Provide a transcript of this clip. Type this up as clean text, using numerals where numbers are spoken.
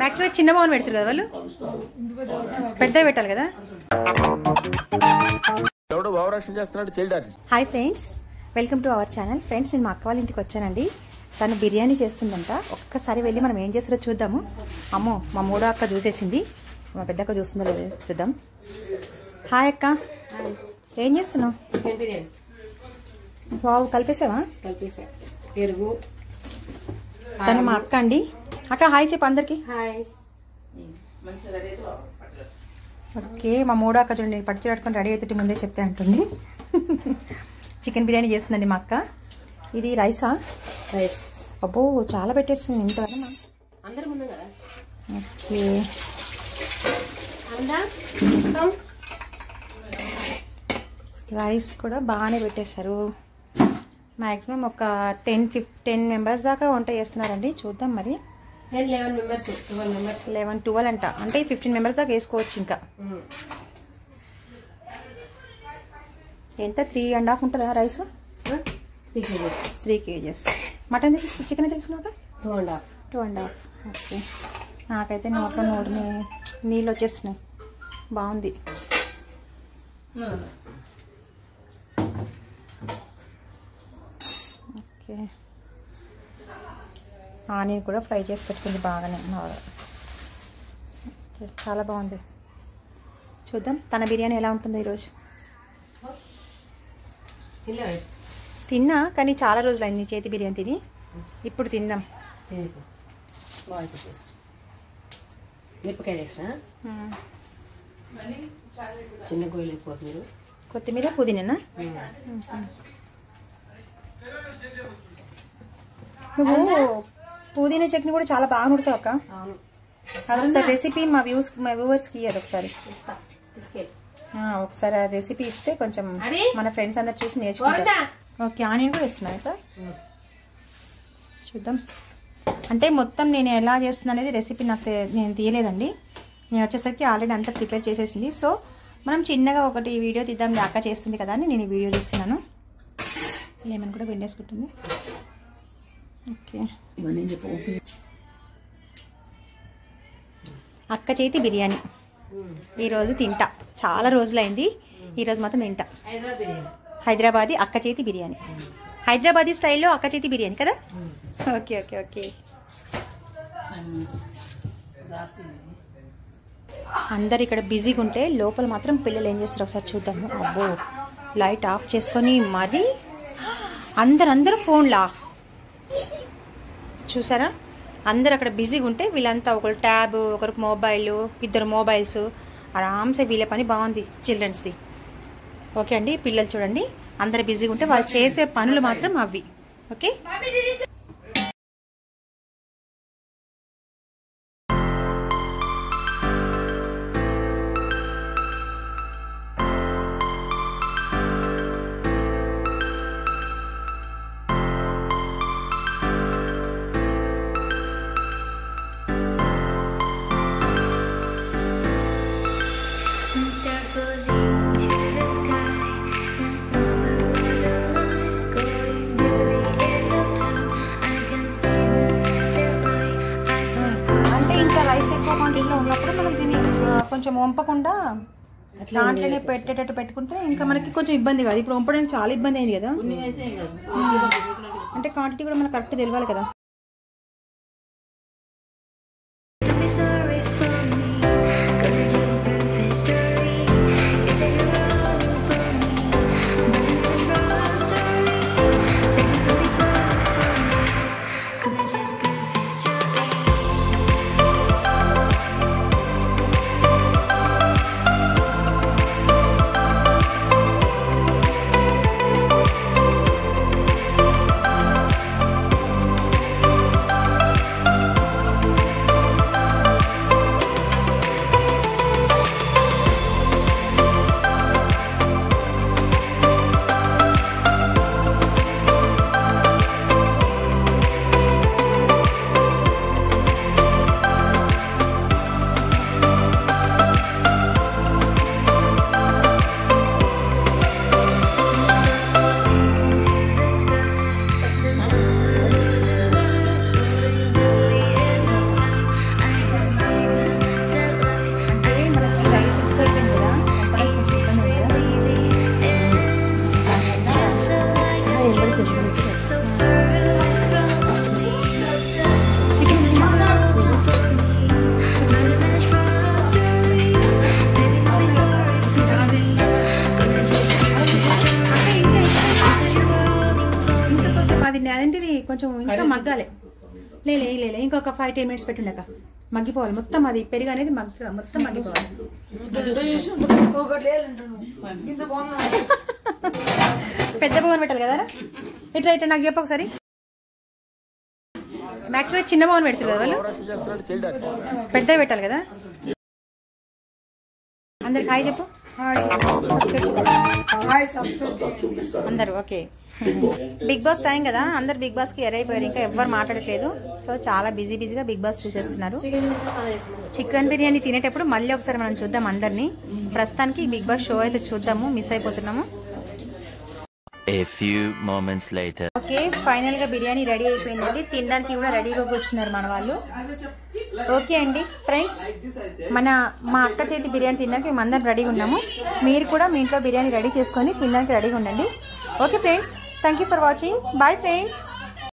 యాక్చువల్గా చిన్న బౌన్ పెడతారు కదా వాళ్ళు, పెద్దవి పెట్టాలి కదా. Hi friends, welcome to our channel. Friends, నేను మా అక్క వాళ్ళ ఇంటికి వచ్చానండి. తను బిర్యానీ చేస్తుందంట. ఒక్కసారి వెళ్ళి మనం ఏం చేస్తారో చూద్దాము. అమ్మో, మా మూడో అక్క చూసేసింది, మా పెద్ద అక్క చూస్తుందో లేదు చూద్దాం. హాయ్ అక్క, ఏం చేస్తున్నావు? చికెన్ బిర్యానీ. వావ్, కలిపేసావా? కలిపేసా. పెరుగు. తను మా అక్క అండి. అక్క హాయ్ చెప్పు అందరికి. హాయ్. ఓకే, మా మూడో అక్క చూడండి పట్టు పట్టుకొని రెడీ అవుతుంటే ముందే చెప్తే అంటుంది. చికెన్ బిర్యానీ చేస్తుందండి మా అక్క. ఇది రైసా? రైస్. అబ్బో, చాలా పెట్టేస్తుంది ఇంతవరకు. అందరం ఉన్నాం కదా. ఓకే, రైస్ కూడా బాగానే పెట్టేశారు. మ్యాక్సిమం ఒక 10 మెంబర్స్ దాకా వంట చేస్తున్నారండి. చూద్దాం మరి. 11 మెంబర్స్ 12 అంట, అంటే 15 మెంబర్స్ దాకా వేసుకోవచ్చు. ఇంకా ఎంత 3.5 ఉంటుందా రైస్? 3 kgs. మటన్ తీసుకు, చికెన్ తీసుకున్నాక 2.5. ఓకే, నాకైతే నోట్లో నీళ్ళు వచ్చేస్తున్నాయి. బాగుంది. ఓకే, ఆనియన్ కూడా ఫ్రై చేసి పెట్టుకుంది బాగానే. చాలా బాగుంది. చూద్దాం తన బిర్యానీ ఎలా ఉంటుందో ఈరోజు. తిన్నా, కానీ చాలా రోజులు అయింది చేతి బిర్యానీ తిని. ఇప్పుడు తిందాం. మిరపకాయలు వేసిన చిన్న గోయలు అయిపోతుంది. కొత్తిమీర, పుదీనా. నువ్వు పుదీనా చట్నీ కూడా చాలా బాగా నూరుతావు అక్క. అదొకసారి రెసిపీ మా వ్యూవర్స్కి ఇయ్యదు ఒకసారి. ఒకసారి ఆ రెసిపీ ఇస్తే కొంచెం మన ఫ్రెండ్స్ అందరు చూసి నేర్చుకుంటారు. ఓకే, ఆనియన్ కూడా వేస్తున్నా ఇట్లా. చూద్దాం. అంటే మొత్తం నేను ఎలా చేస్తున్నా అనేది రెసిపీ నేను తీయలేదండి. నేను వచ్చేసరికి ఆల్రెడీ అంతా ప్రిపేర్ చేసేసింది. సో మనం చిన్నగా ఒకటి వీడియో తీద్దాం, అక్క చేస్తుంది కదా అని నేను ఈ వీడియో తీస్తున్నాను. లెమన్ కూడా పిండేసుకుంటుంది. ఓకే, అక్క చేతి బిర్యానీ ఈరోజు తింటా. చాలా రోజులైంది, ఈరోజు మాత్రం తింటా. హైదరాబాదీ అక్క చేతి బిర్యానీ, హైదరాబాదీ స్టైల్లో అక్క చేతి బిర్యానీ కదా. Okay okay okay. అందరు ఇక్కడ బిజీగా ఉంటే లోపల మాత్రం పిల్లలు ఏం చేస్తారు ఒకసారి చూద్దాము. అబ్బో, లైట్ ఆఫ్ చేసుకొని మరి అందరూ ఫోన్లా చూసారా. అందరు అక్కడ బిజీగా ఉంటే వీళ్ళంతా ఒకరు ట్యాబ్, ఒకరు మొబైల్, 2 మొబైల్స్. ఆరామ్సే వీళ్ళ పని బాగుంది చిల్డ్రన్స్ది. ఓకే అండి, పిల్లలు చూడండి అందరు బిజీగా ఉంటే వాళ్ళు చేసే పనులు మాత్రం అవి. ఓకే, ఉన్నప్పుడు మనం దీన్ని కొంచెం వంపకుండా దాంట్లోనే పెట్టేటట్టు పెట్టుకుంటే ఇంకా మనకి కొంచెం ఇబ్బంది కాదు. ఇప్పుడు వంపడానికి చాలా ఇబ్బంది అయింది కదా, అంటే క్వాంటిటీ కూడా మనకు కరెక్ట్ తెలియాలి కదా. ఇంకొక 5-10 మినిట్స్ పెట్టుండక మగ్గిపోవాలి మొత్తం, అది పెరుగు అనేది మొత్తం మగ్గిపోవాలి. పెద్ద బౌన్ పెట్టాలి కదా ఇట్లా ఇట్లా నాకు చెప్పు ఒకసారి. యాక్చువల్గా చిన్న బౌన్ పెడతారు కదా వాళ్ళు, పెద్ద పెట్టాలి కదా. అందరికి హాయ్ చెప్పు అందరు. ఓకే, బిగ్ బాస్ టైం కదా, అందరు బిగ్ బాస్ కి ఎరైపోయారు, ఇంకా ఎవ్వరు మాట్లాడట్లేదు. సో చాలా బిజీగా బిగ్ బాస్ చూసేస్తున్నారు. చికెన్ బిర్యానీ తినేటప్పుడు మళ్ళీ ఒకసారి మనం చూద్దాం అందరినీ. ప్రస్తుతానికి బిగ్ బాస్ షో అయితే చూద్దాము, మిస్ అయిపోతున్నాము. A few moments later. Okay, final గా బిర్యానీ రెడీ అయిపోయిందండి, తినడానికి కూడా రెడీగా కూర్చున్నారు మన వాళ్ళు. ఓకే అండి ఫ్రెండ్స్, మా అక్క చేతి బిర్యానీ తినడానికి మేము అందరం రెడీగా ఉన్నాము. మీరు కూడా మీ ఇంట్లో బిర్యానీ రెడీ చేసుకొని తినడానికి రెడీగా ఉండండి. Okay friends, thank you for watching. Bye friends.